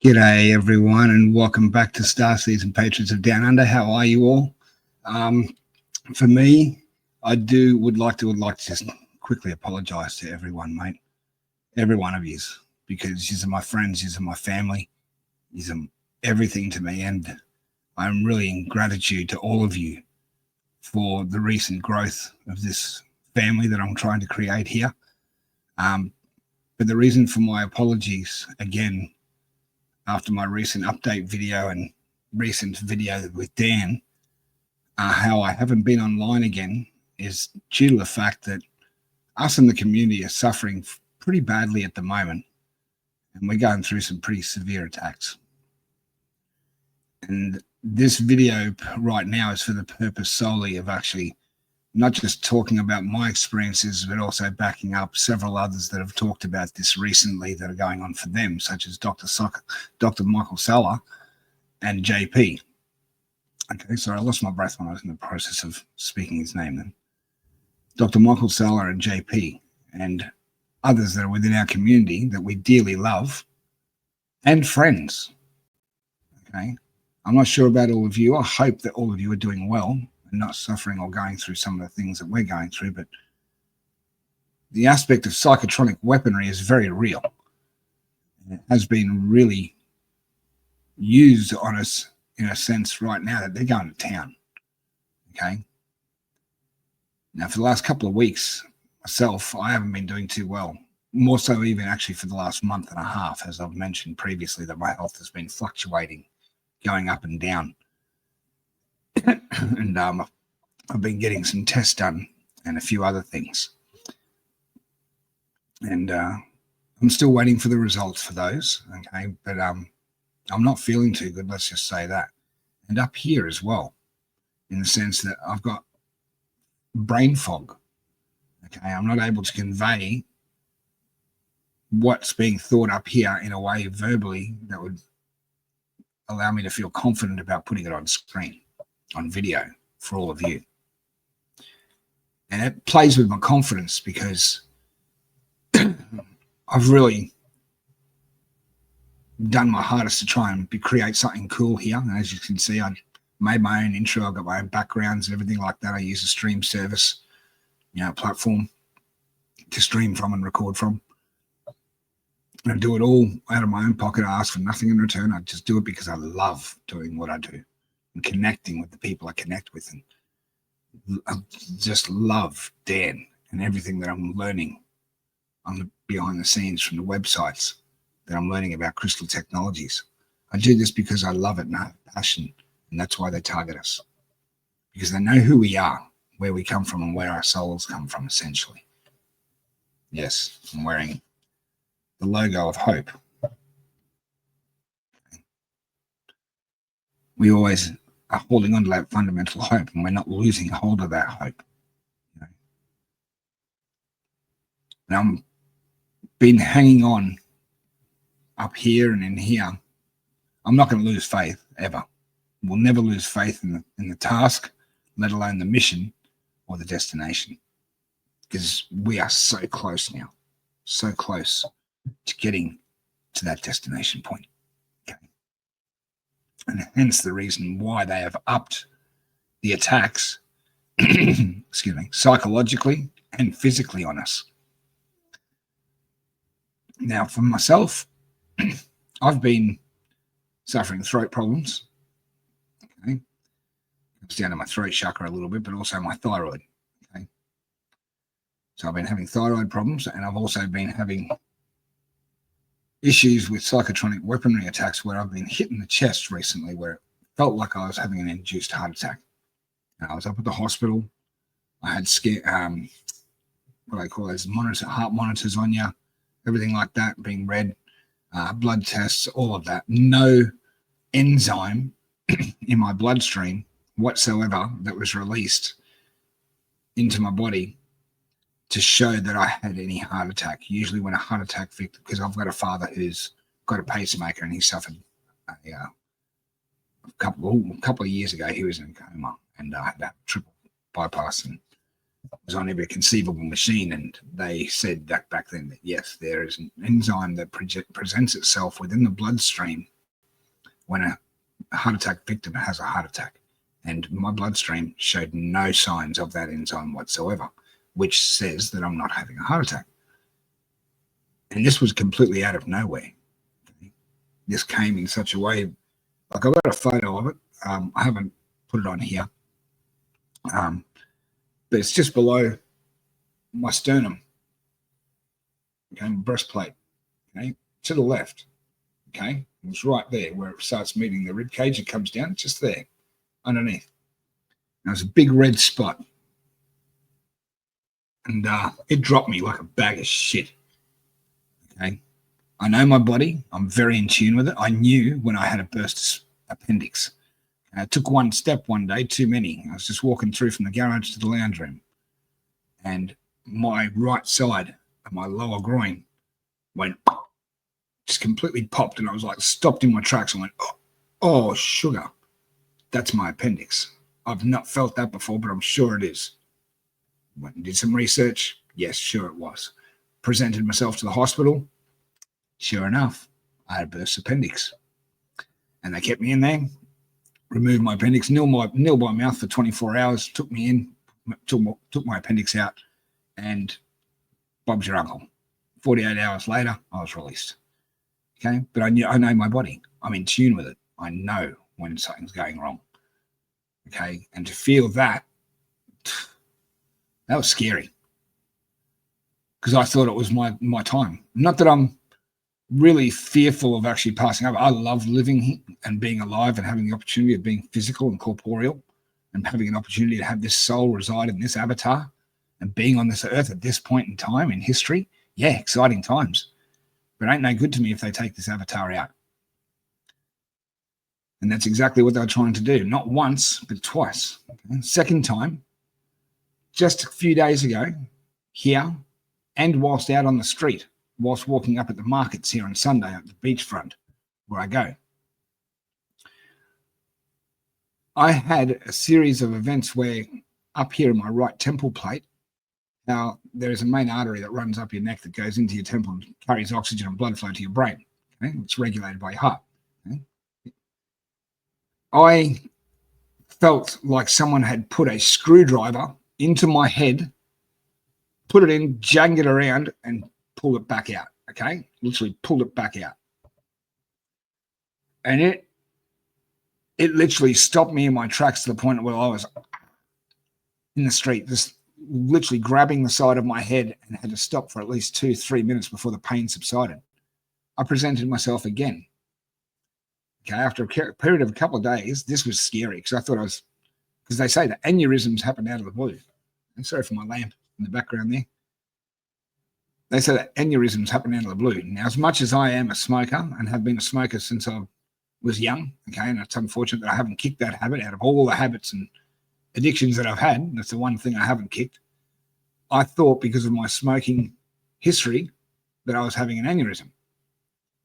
G'day everyone, and welcome back to Star Season Patrons of Down Under. How are you all? For me, I would like to just quickly apologise to everyone, mate. Every one of you, because you're my friends, you're my family, you're everything to me, and I'm really in gratitude to all of you for the recent growth of this family that I'm trying to create here. But the reason for my apologies again, after my recent update video and recent video with Dan, how I haven't been online again is due to the fact that us in the community are suffering pretty badly at the moment, and we're going through some pretty severe attacks. And this video right now is for the purpose solely of actually not just talking about my experiences, but also backing up several others that have talked about this recently that are going on for them, such as Dr. Michael Sala and JP. Okay, sorry, I lost my breath when I was in the process of speaking his name then. Dr. Michael Sala and JP and others that are within our community that we dearly love and friends. Okay, I'm not sure about all of you. I hope that all of you are doing well and not suffering or going through some of the things that we're going through, but the aspect of psychotronic weaponry is very real. It has been really used on us in a sense right now that they're going to town. Okay. Now, for the last couple of weeks, myself, I haven't been doing too well. More so even actually for the last month and a half, as I've mentioned previously, that my health has been fluctuating, going up and down. And I've been getting some tests done and a few other things. And I'm still waiting for the results for those. Okay. But I'm not feeling too good. Let's just say that. And up here as well, in the sense that I've got brain fog. Okay. I'm not able to convey what's being thought up here in a way verbally that would allow me to feel confident about putting it on screen, on video for all of you. And it plays with my confidence because I've really done my hardest to try and create something cool here. And as you can see, I made my own intro. I've got my own backgrounds and everything like that. I use a stream service, platform to stream from and record from. And I do it all out of my own pocket. I ask for nothing in return. I just do it because I love doing what I do and connecting with the people I connect with. And I just love Dan and everything that I'm learning on the behind the scenes from the websites that I'm learning about crystal technologies. I do this because I love it and I have passion, and that's why they target us, because they know who we are, where we come from, and where our souls come from, essentially. Yes, I'm wearing the logo of hope. We always are holding on to that fundamental hope, and we're not losing hold of that hope. And I'm been hanging on up here and in here. I'm not going to lose faith ever. We'll never lose faith in the task, let alone the mission or the destination, because we are so close now, so close to getting to that destination point. Okay. And hence the reason why they have upped the attacks, excuse me, psychologically and physically on us. Now, for myself, I've been suffering throat problems. Okay. It's down to my throat chakra a little bit, but also my thyroid. Okay. So I've been having thyroid problems, and I've also been having issues with psychotronic weaponry attacks where I've been hit in the chest recently, where it felt like I was having an induced heart attack. And I was up at the hospital. I had what I call those heart monitors on you, everything like that being read, blood tests, all of that. No enzyme in my bloodstream whatsoever that was released into my body to show that I had any heart attack. Usually when a heart attack victim, because I've got a father who's got a pacemaker and he suffered a couple of years ago, he was in a coma and had that triple bypass and was on every conceivable machine. And they said that back then that yes, there is an enzyme that presents itself within the bloodstream when a heart attack victim has a heart attack. And my bloodstream showed no signs of that enzyme whatsoever, which says that I'm not having a heart attack. And this was completely out of nowhere. This came in such a way, like I've got a photo of it. I haven't put it on here. But it's just below my sternum, okay, breastplate, okay, to the left, okay. It was right there where it starts meeting the rib cage. It comes down just there, underneath. There was a big red spot, and it dropped me like a bag of shit. Okay, I know my body. I'm very in tune with it. I knew when I had a burst appendix. I took one step one day too many. I was just walking through from the garage to the lounge room, and my right side of my lower groin went, just completely popped, and I was like stopped in my tracks and went, oh, sugar, that's my appendix. I've not felt that before, but I'm sure it is. Went and did some research. Yes, sure it was. Presented myself to the hospital. Sure enough, I had a burst appendix, and they kept me in there. Removed my appendix, nil by mouth for 24 hours, took me in, took my appendix out, and Bob's your uncle. 48 hours later, I was released. Okay, but I know my body. I'm in tune with it. I know when something's going wrong. Okay, and to feel that was scary, because I thought it was my time. Not that I'm really fearful of actually passing over. I love living and being alive and having the opportunity of being physical and corporeal and having an opportunity to have this soul reside in this avatar and being on this earth at this point in time in history. Yeah, exciting times. But it ain't no good to me if they take this avatar out. And that's exactly what they're trying to do. Not once, but twice. Okay? Second time, just a few days ago, here, and whilst out on the street, whilst walking up at the markets here on Sunday at the beachfront where I go. I had a series of events where up here in my right temple plate, now there is a main artery that runs up your neck that goes into your temple and carries oxygen and blood flow to your brain. Okay? It's regulated by your heart. Okay? I felt like someone had put a screwdriver into my head, put it in, jagged it around, and pulled it back out. Okay, literally pulled it back out, and it literally stopped me in my tracks to the point where I was in the street, just literally grabbing the side of my head, and had to stop for at least 2-3 minutes before the pain subsided. I presented myself again. Okay, after a period of a couple of days, this was scary because I thought because they say that aneurysms happen out of the blue. And sorry for my lamp in the background there. They say that aneurysms happen out of the blue. Now, as much as I am a smoker and have been a smoker since I was young, okay, and it's unfortunate that I haven't kicked that habit out of all the habits and addictions that I've had. That's the one thing I haven't kicked. I thought because of my smoking history that I was having an aneurysm.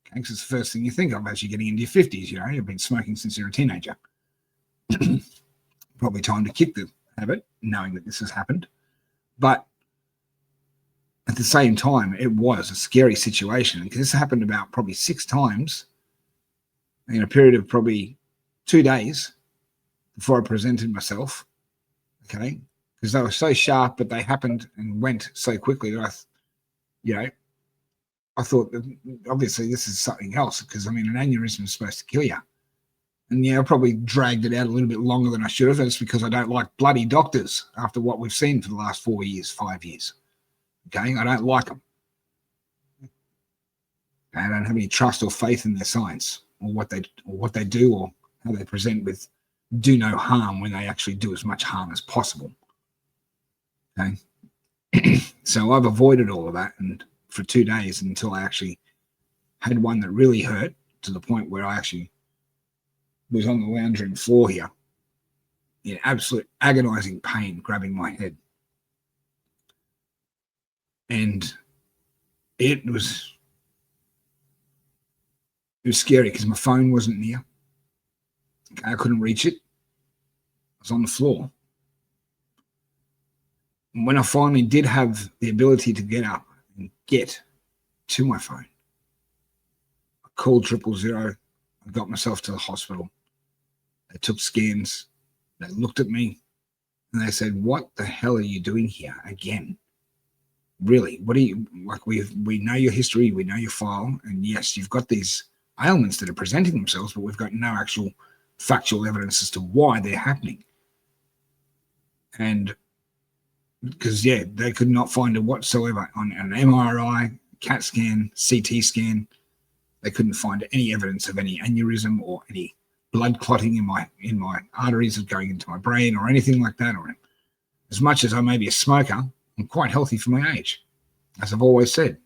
Okay, because it's the first thing you think of as you're getting into your 50s. You know, you've been smoking since you're a teenager. Probably time to kick the habit, knowing that this has happened. But at the same time, it was a scary situation because this happened about probably 6 times in a period of probably 2 days before I presented myself. Okay, because they were so sharp, but they happened and went so quickly that I thought that obviously this is something else, because I mean an aneurysm is supposed to kill you. And I probably dragged it out a little bit longer than I should have. That's because I don't like bloody doctors after what we've seen for the last 4 years, 5 years. Okay, I don't like them. I don't have any trust or faith in their science or what they do or how they present with do no harm when they actually do as much harm as possible. Okay, so I've avoided all of that, and for 2 days until I actually had one that really hurt to the point where I actually was on the lounge room floor here in absolute agonizing pain, grabbing my head. And it was scary because my phone wasn't near. I couldn't reach it. I was on the floor. And when I finally did have the ability to get up and get to my phone, I called 000. I got myself to the hospital. They took scans. They looked at me and they said, "What the hell are you doing here again? Really? What are you like? We know your history, we know your file, and yes, you've got these ailments that are presenting themselves, but we've got no actual factual evidence as to why they're happening." And because they could not find it whatsoever on an MRI, CAT scan, CT scan. They couldn't find any evidence of any aneurysm or any blood clotting in my arteries of going into my brain or anything like that. Or as much as I may be a smoker, I'm quite healthy for my age, as I've always said.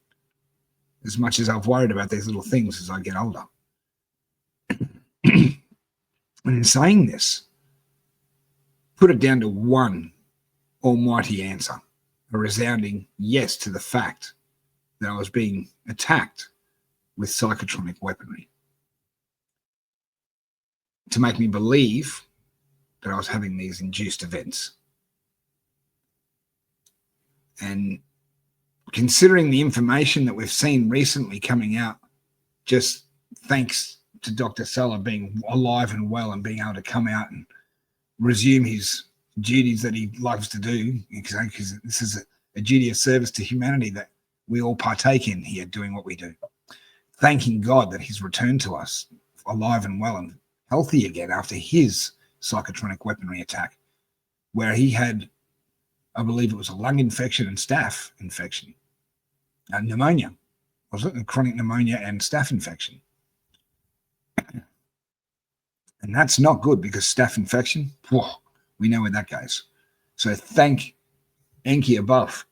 As much as I've worried about these little things as I get older. And in saying this, put it down to one almighty answer, a resounding yes to the fact that I was being attacked with psychotronic weaponry to make me believe that I was having these induced events. And considering the information that we've seen recently coming out, just thanks to Dr. Sulla being alive and well and being able to come out and resume his duties that he loves to do, because this is a duty of service to humanity that we all partake in here, doing what we do. Thanking God that he's returned to us alive and well and healthy again after his psychotronic weaponry attack, where he had, I believe it was a lung infection and staph infection, pneumonia. Was it? Chronic pneumonia and staph infection. And that's not good, because staph infection, we know where that goes. So thank Enki above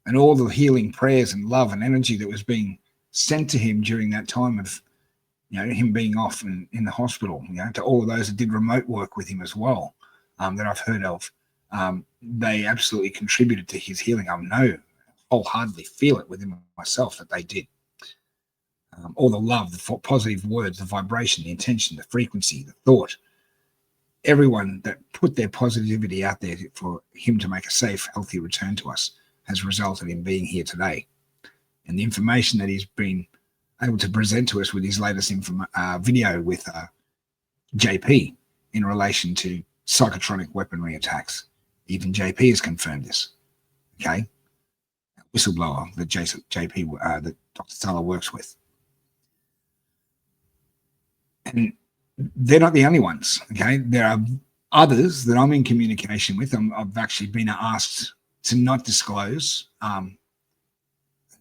and all the healing prayers and love and energy that was being sent to him during that time of, him being off in the hospital, to all of those that did remote work with him as well, that I've heard of. They absolutely contributed to his healing. I wholeheartedly feel it within myself that they did. All the love, the positive words, the vibration, the intention, the frequency, the thought, everyone that put their positivity out there for him to make a safe, healthy return to us has resulted in being here today. And the information that he's been able to present to us with his latest video with JP in relation to psychotronic weaponry attacks. Even JP has confirmed this. Okay? Whistleblower that JP, that Dr. Sulla works with. And they're not the only ones. Okay? There are others that I'm in communication with. I've actually been asked to not disclose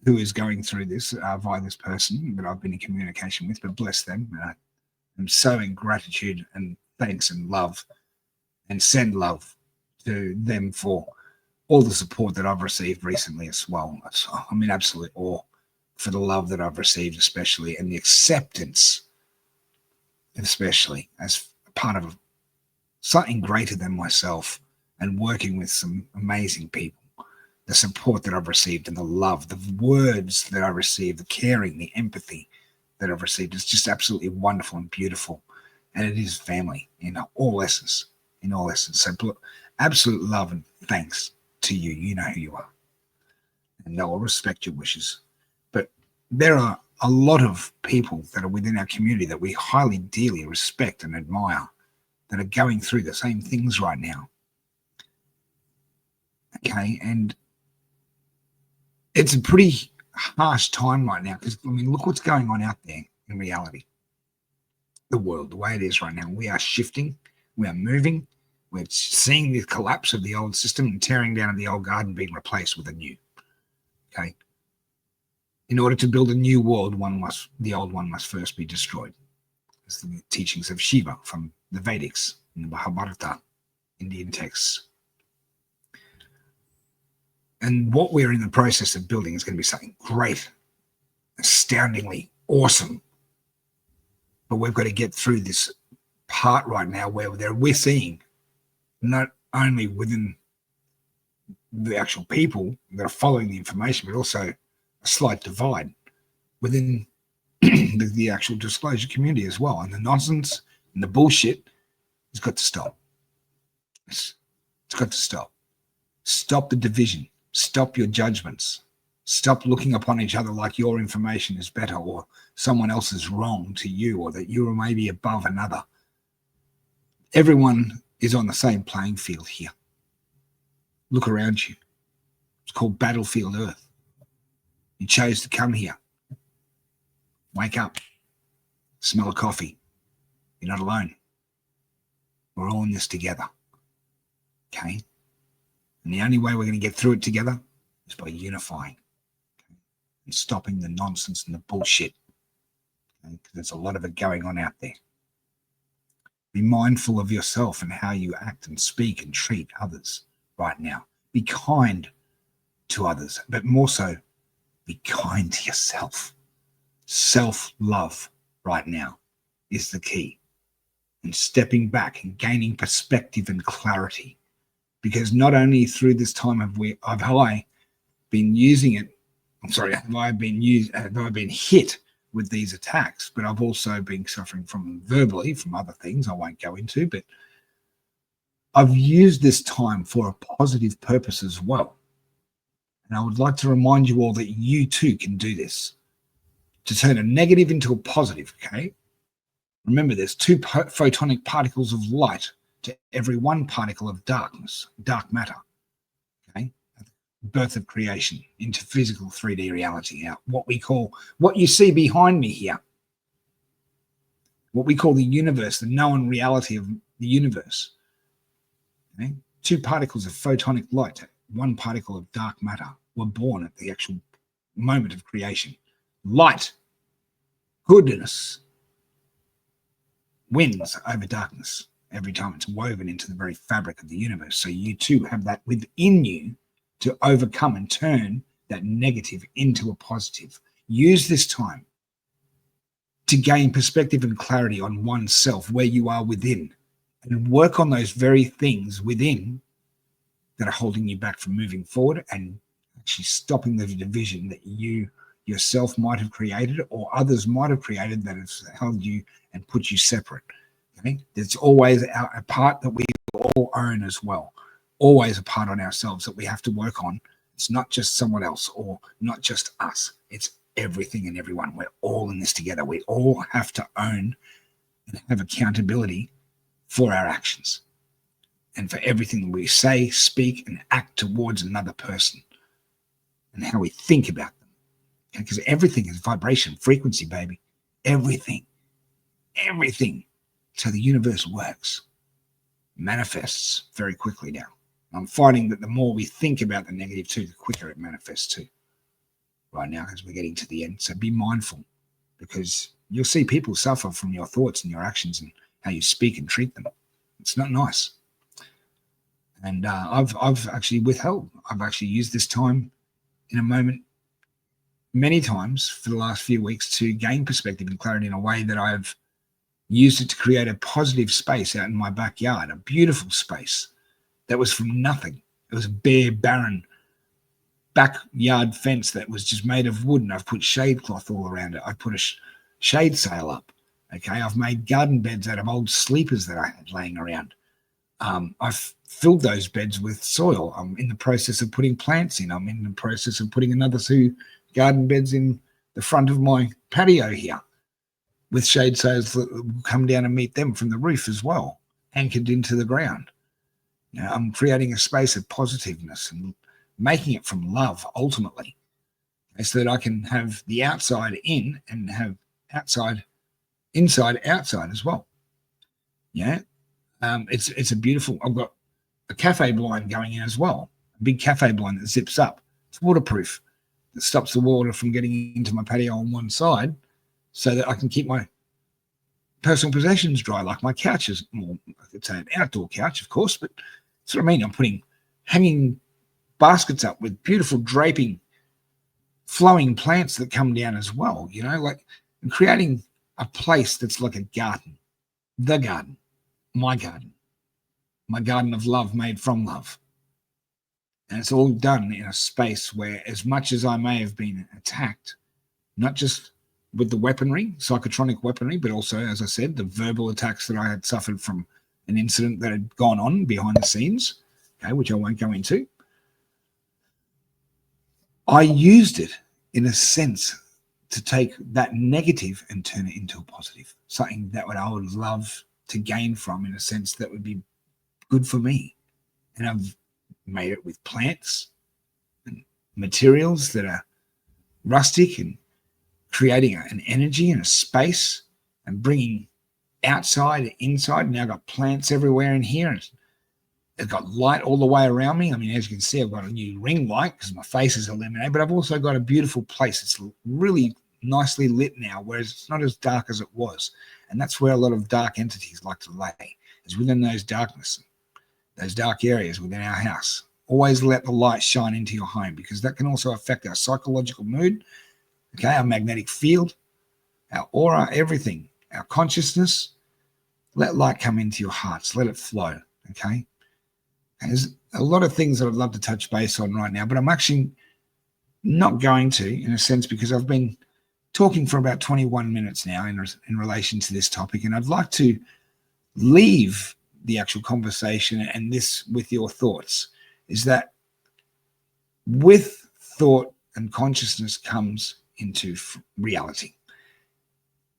who is going through this via this person that I've been in communication with, but bless them. I'm so in gratitude and thanks and love, and send love to them for all the support that I've received recently as well. I'm in absolute awe for the love that I've received, especially, and the acceptance, especially as part of something greater than myself and working with some amazing people. The support that I've received and the love, the words that I received, the caring, the empathy that I've received is just absolutely wonderful and beautiful. And it is family in all essence, So absolute love and thanks to you. You know who you are. And they'll respect your wishes. But there are a lot of people that are within our community that we highly, dearly respect and admire that are going through the same things right now. Okay, and it's a pretty harsh time right now, because, look what's going on out there in reality. The world, the way it is right now, we are shifting, we are moving, we're seeing the collapse of the old system and tearing down of the old garden being replaced with a new. Okay. In order to build a new world, the old one must first be destroyed. It's the teachings of Shiva from the Vedics and the Mahabharata, Indian texts. And what we're in the process of building is going to be something great, astoundingly awesome. But we've got to get through this part right now where we're seeing not only within the actual people that are following the information, but also a slight divide within the actual disclosure community as well. And the nonsense and the bullshit has got to stop. It's got to stop. Stop the division. Stop your judgments. Stop looking upon each other like your information is better or someone else is wrong to you or that you are maybe above another. Everyone is on the same playing field here. Look around you. It's called Battlefield Earth. You chose to come here. Wake up. Smell a coffee. You're not alone. We're all in this together. Okay? And the only way we're going to get through it together is by unifying. Okay? And stopping the nonsense and the bullshit. Okay? Because there's a lot of it going on out there. Be mindful of yourself and how you act and speak and treat others right now. Be kind to others, but more so, be kind to yourself. Self-love right now is the key. And stepping back and gaining perspective and clarity. Because not only through this time have I been using it, have I been hit with these attacks, but I've also been suffering from them verbally from other things I won't go into, but I've used this time for a positive purpose as well. And I would like to remind you all that you too can do this. To turn a negative into a positive, okay? Remember, there's 2 photonic particles of light to every 1 particle of darkness, dark matter, okay? Birth of creation into physical 3D reality. Now, what you see behind me here, what we call the universe, the known reality of the universe, okay? 2 particles of photonic light, 1 particle of dark matter were born at the actual moment of creation. Light, goodness, wins over darkness every time. It's woven into the very fabric of the universe. So you too have that within you to overcome and turn that negative into a positive. Use this time to gain perspective and clarity on oneself, where you are within, and work on those very things within that are holding you back from moving forward and actually stopping the division that you yourself might have created or others might have created that has held you and put you separate. Okay? There's always a part that we all own as well. Always a part on ourselves that we have to work on. It's not just someone else or not just us. It's everything and everyone. We're all in this together. We all have to own and have accountability for our actions and for everything that we say, speak, and act towards another person and how we think about them. Because everything is vibration, frequency, baby. Everything. So the universe works, manifests very quickly now. I'm finding that the more we think about the negative too, the quicker it manifests too. Right now, as we're getting to the end. So be mindful, because you'll see people suffer from your thoughts and your actions and how you speak and treat them. It's not nice. And I've actually withheld. I've actually used this time in a moment many times for the last few weeks to gain perspective and clarity in a way that I've used it to create a positive space out in my backyard, a beautiful space that was from nothing. It was a bare, barren backyard fence that was just made of wood, and I've put shade cloth all around it. I put a shade sail up. Okay, I've made garden beds out of old sleepers that I had laying around. I've filled those beds with soil. I'm in the process of putting plants in. I'm in the process of putting another 2 garden beds in the front of my patio here with shade sails that will come down and meet them from the roof as well, anchored into the ground. Now, I'm creating a space of positiveness and making it from love ultimately, so that I can have the outside in and have inside outside as well. Yeah. It's a beautiful, I've got a cafe blind going in as well, a big cafe blind that zips up. It's waterproof. It stops the water from getting into my patio on one side so that I can keep my personal possessions dry, like my couches. Well, I could say an outdoor couch, of course, but that's what I mean. I'm putting hanging baskets up with beautiful draping, flowing plants that come down as well, you know, like I'm creating a place that's like a garden, the garden, my garden of love made from love. And it's all done in a space where, as much as I may have been attacked, not just with the weaponry, psychotronic weaponry, but also, as I said, the verbal attacks that I had suffered from an incident that had gone on behind the scenes, okay, which I won't go into. I used it in a sense to take that negative and turn it into a positive, something that I would love to gain from, in a sense that would be good for me. And I've made it with plants and materials that are rustic, and creating an energy and a space, and bringing outside and inside. Now I've got plants everywhere in here, and it's got light all the way around me. I mean, as you can see, I've got a new ring light because my face is illuminated, but I've also got a beautiful place. It's really nicely lit now, whereas it's not as dark as it was. And that's where a lot of dark entities like to lay, is within those dark areas within our house. Always let the light shine into your home, because that can also affect our psychological mood, okay, our magnetic field, our aura, everything, our consciousness. Let light come into your hearts. Let it flow, okay? And there's a lot of things that I'd love to touch base on right now, but I'm actually not going to, in a sense, because I've been talking for about 21 minutes now in relation to this topic, and I'd like to leave the actual conversation and this with your thoughts, is that with thought and consciousness comes into reality.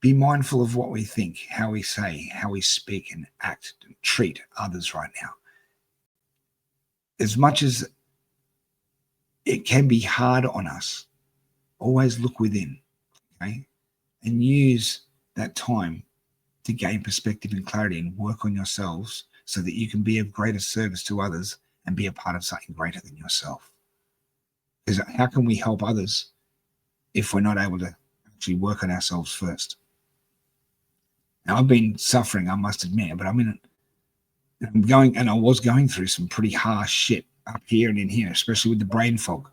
Be mindful of what we think, how we say, how we speak and act and treat others right now. As much as it can be hard on us, always look within, okay? And use that time to gain perspective and clarity, and work on yourselves so that you can be of greater service to others and be a part of something greater than yourself. Because how can we help others if we're not able to actually work on ourselves first? Now, I've been suffering, I must admit, but I was going through some pretty harsh shit up here and in here, especially with the brain fog.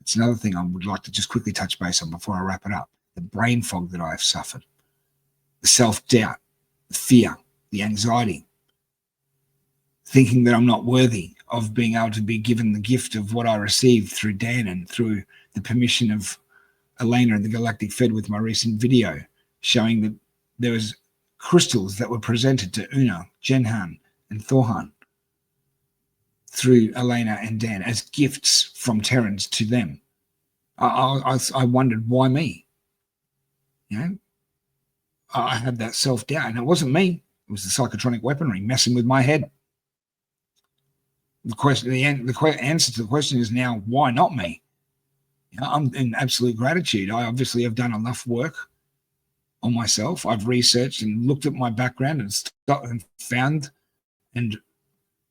It's another thing I would like to just quickly touch base on before I wrap it up. The brain fog that I have suffered, the self-doubt, the fear, the anxiety, thinking that I'm not worthy of being able to be given the gift of what I received through Dan and through the permission of Elena and the Galactic Fed with my recent video showing that there was crystals that were presented to Una, Jenhan, and Thorhan through Elena and Dan as gifts from Terrans to them. I wondered, why me? You know, I had that self-doubt, and it wasn't me. It was the psychotronic weaponry messing with my head. The answer to the question is now, why not me? You know, I'm in absolute gratitude. I obviously have done enough work on myself. I've researched and looked at my background and found and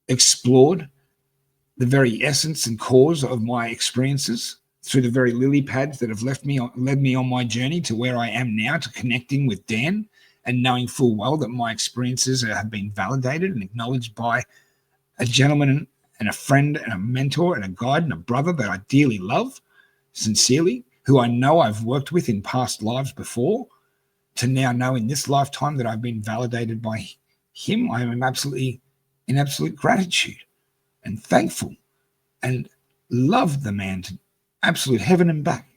explored the very essence and cause of my experiences through the very lily pads that have led me on my journey to where I am now, to connecting with Dan and knowing full well that my experiences have been validated and acknowledged by a gentleman and a friend and a mentor and a guide and a brother that I dearly love, sincerely, who I know I've worked with in past lives before, to now know in this lifetime that I've been validated by him. I am in absolute gratitude and thankful and love the man to absolute heaven and back.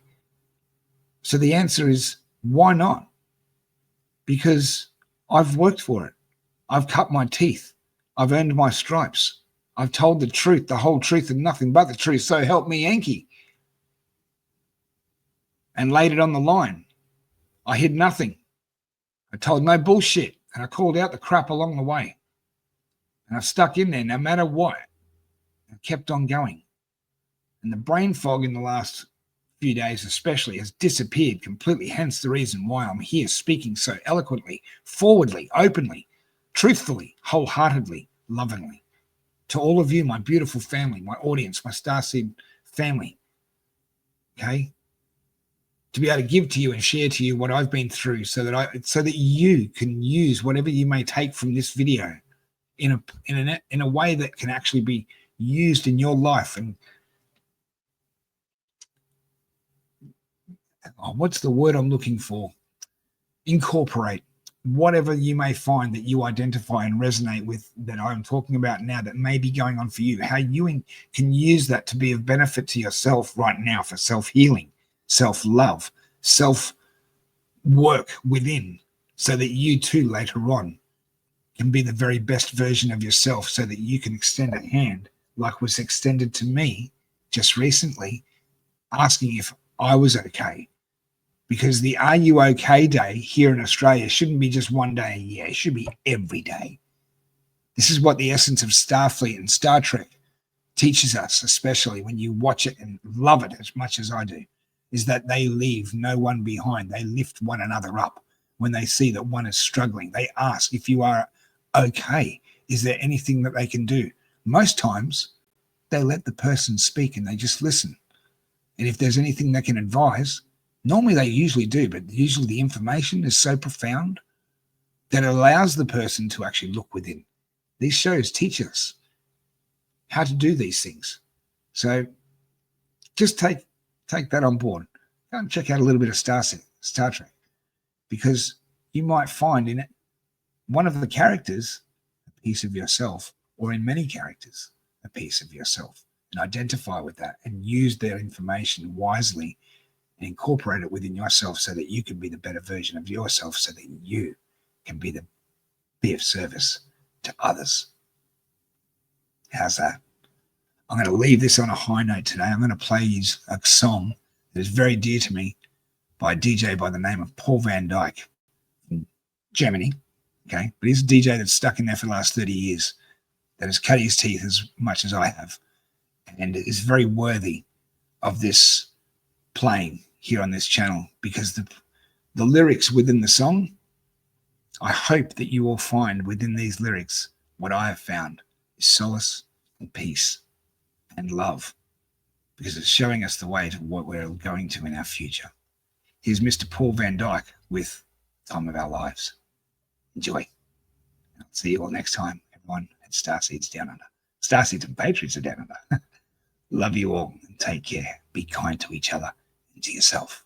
So the answer is, why not? Because I've worked for it. I've cut my teeth. I've earned my stripes. I've told the truth, the whole truth, and nothing but the truth. So help me, Yankee. And laid it on the line. I hid nothing. I told no bullshit. And I called out the crap along the way. And I stuck in there no matter what. I kept on going. And the brain fog in the last few days especially has disappeared completely, hence the reason why I'm here speaking so eloquently, forwardly, openly, truthfully, wholeheartedly, lovingly. To all of you, my beautiful family, my audience, my starseed family, okay? To be able to give to you and share to you what I've been through so that you can use whatever you may take from this video in a way that can actually be used in your life. And what's the word I'm looking for? Incorporate whatever you may find that you identify and resonate with that I'm talking about now that may be going on for you, how you can use that to be of benefit to yourself right now for self-healing, self-love, self-work within, so that you too later on can be the very best version of yourself, so that you can extend a hand like was extended to me just recently asking if I was okay. Because the Are You Okay Day here in Australia shouldn't be just one day a year. It should be every day. This is what the essence of Starfleet and Star Trek teaches us, especially when you watch it and love it as much as I do, is that they leave no one behind. They lift one another up when they see that one is struggling. They ask if you are okay. Is there anything that they can do? Most times, they let the person speak and they just listen. And if there's anything they can advise, normally they usually do, but usually the information is so profound that it allows the person to actually look within. These shows teach us how to do these things. So just take that on board. Go and check out a little bit of Star Trek, because you might find in it one of the characters a piece of yourself, or in many characters a piece of yourself, and identify with that and use their information wisely and incorporate it within yourself so that you can be the better version of yourself, so that you can be of service to others. How's that? I'm going to leave this on a high note today. I'm going to play you a song that is very dear to me by a DJ by the name of Paul van Dyk from Germany. Okay, but he's a DJ that's stuck in there for the last 30 years, that has cut his teeth as much as I have, and is very worthy of this playing here on this channel, because the lyrics within the song, I hope that you will find within these lyrics what I have found is solace and peace and love, because it's showing us the way to what we're going to in our future. Here's Mr. Paul van Dyk with Time of Our Lives. Enjoy. I'll see you all next time, everyone at Starseeds Down Under. Starseeds and Patriots are down under. Love you all and take care. Be kind to each other and to yourself.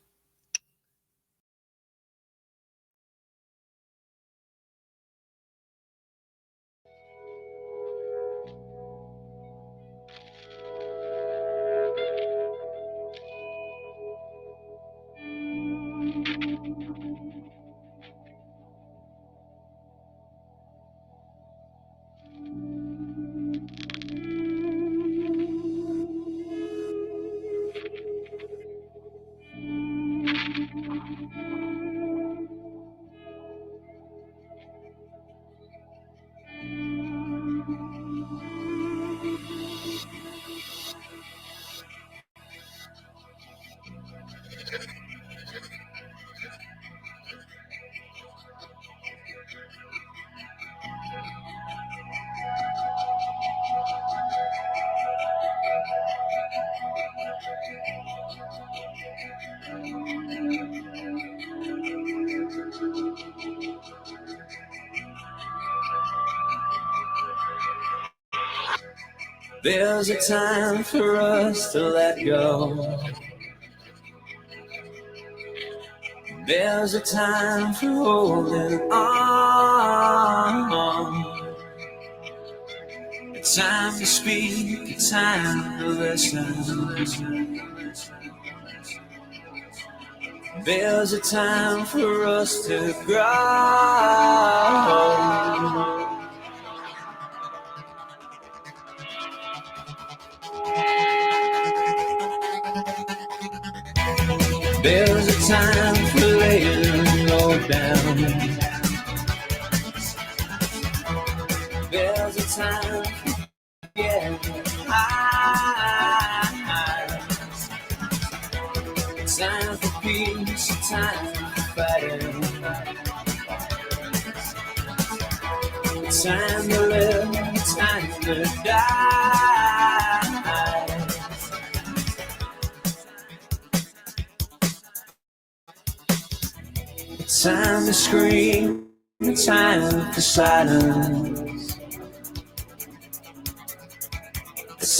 There's a time for us to let go. There's a time for holding on. A time to speak, a time to listen. There's a time for us to grow. There's a time for laying low down. There's a time for getting high. A time for peace, a time for fighting. A time to live, a time to die. Time to scream, time for silence.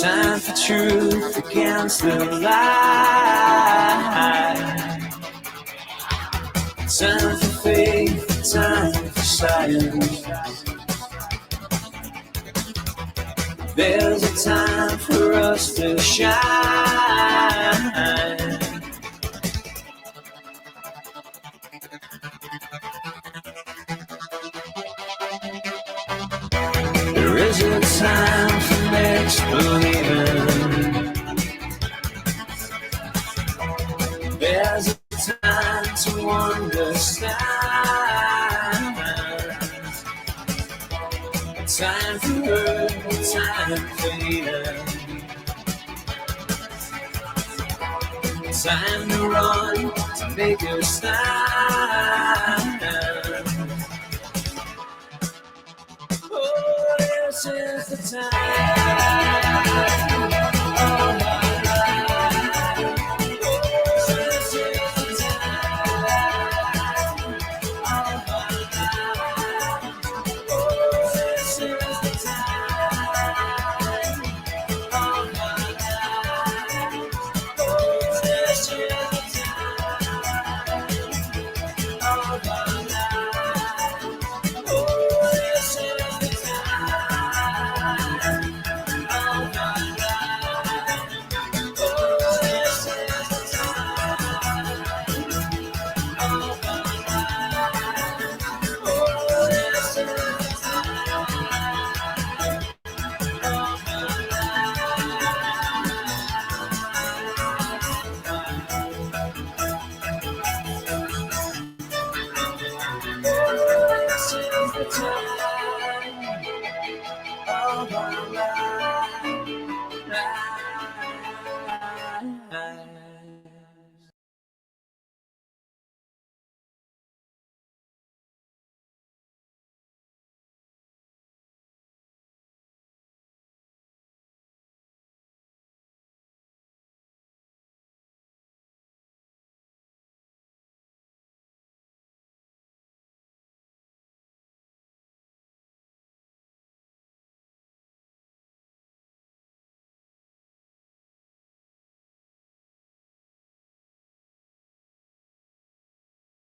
Time for truth against the lie. Time for faith, time for science. There's a time for us to shine. There's a time for next believing. and fading. Time to run, to make a stand. Oh, this is the time.